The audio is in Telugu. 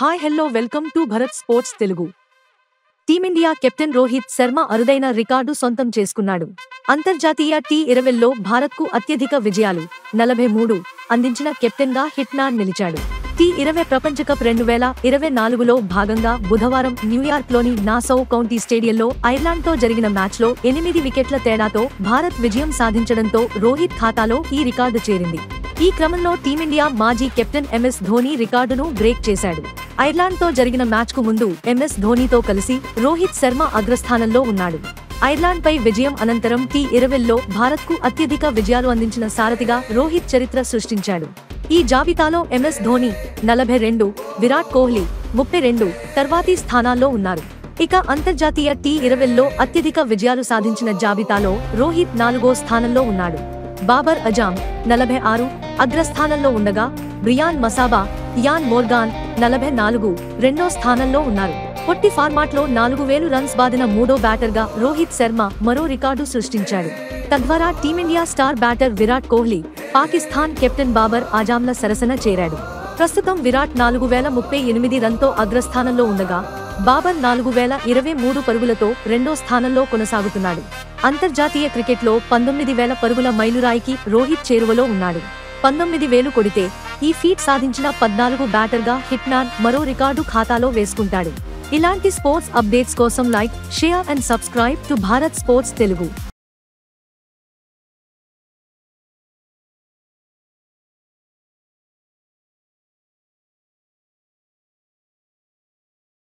Hi hello welcome to Bharat sports Telugu. Team India captain Rohit Sharma అరుదైన రికార్డు సొంతం చేసుకున్నాడు. అంతర్జాతీయ టీ20లో భారత్కు అత్యధిక విజయాలు 43 అందించిన కెప్టెన్గా హిట్మ్యాన్ నిలిచాడు. టీ20 ప్రపంచకప్ 2024లో భాగంగా బుధవారం న్యూయార్క్లోని నాసౌ కౌంటీ స్టేడియంలో ఐర్లాండ్తో జరిగిన మ్యాచ్లో 8 వికెట్ల తేడాతో భారత్ విజయం సాధించడంతో రోహిత్ ఖాతాలో ఈ రికార్డు చేరింది. ఈ క్రమంలో టీమిండియా మాజీ కెప్టెన్ ఎంఎస్ ధోనీ రికార్డును బ్రేక్ చేశాడు. ఐర్లాండ్తో జరిగిన మ్యాచ్కు ముందు ఎంఎస్ ధోనీతో కలిసి రోహిత్ శర్మ అగ్రస్థానంలో ఉన్నాడు. ఐర్లాండ్పై విజయం అనంతరం టీ20లో భారత్కు అత్యధిక విజయాలు అందించిన సారథిగా రోహిత్ చరిత్ర సృష్టించాడు. ఈ జాబితాలో ఎంఎస్ ధోనీ 42, విరాట్ కోహ్లీ 32 తర్వాతి స్థానాల్లో ఉన్నారు. ఇక అంతర్జాతీయ టీ20లో అత్యధిక విజయాలు సాధించిన జాబితాలో రోహిత్ 4వ స్థానంలో ఉన్నాడు. బాబర్ అజామ్ 46 అగ్రస్థానంలో ఉండగా బ్రియాన్ మసాబా, ఇయాన్ మోర్గాన్ 44 రెండో స్థానంలో ఉన్నారు. పొట్టి ఫార్మాట్లో 4000 రన్స్ బాదిన మూడో బ్యాటర్గా రోహిత్ శర్మ మరో రికార్డు సృష్టించాడు. తద్వారా Team India star batter Virat Kohli, Pakistan captain Babar ఆజామ్ల సరసన చేరాడు. ప్రస్తుతం విరాట్ 4038 రన్తో అగ్రస్థానంలో ఉండగా బాబర్ 4023 పరుగులతో రెండో స్థానంలో కొనసాగుతున్నాడు. అంతర్జాతీయ క్రికెట్లో 19000 పరుగుల మైలురాయికి రోహిత్ చేరువలో ఉన్నాడు. 19000 కొడితే ఈ ఫీట్ సాధించిన 14 బ్యాటర్గా హిట్మ్యాన్ మరో రికార్డు ఖాతాలో వేసుకుంటాడు. ఇలాంటి స్పోర్ట్స్ అప్డేట్స్ కోసం like, share and subscribe to Bharat sports Telugu.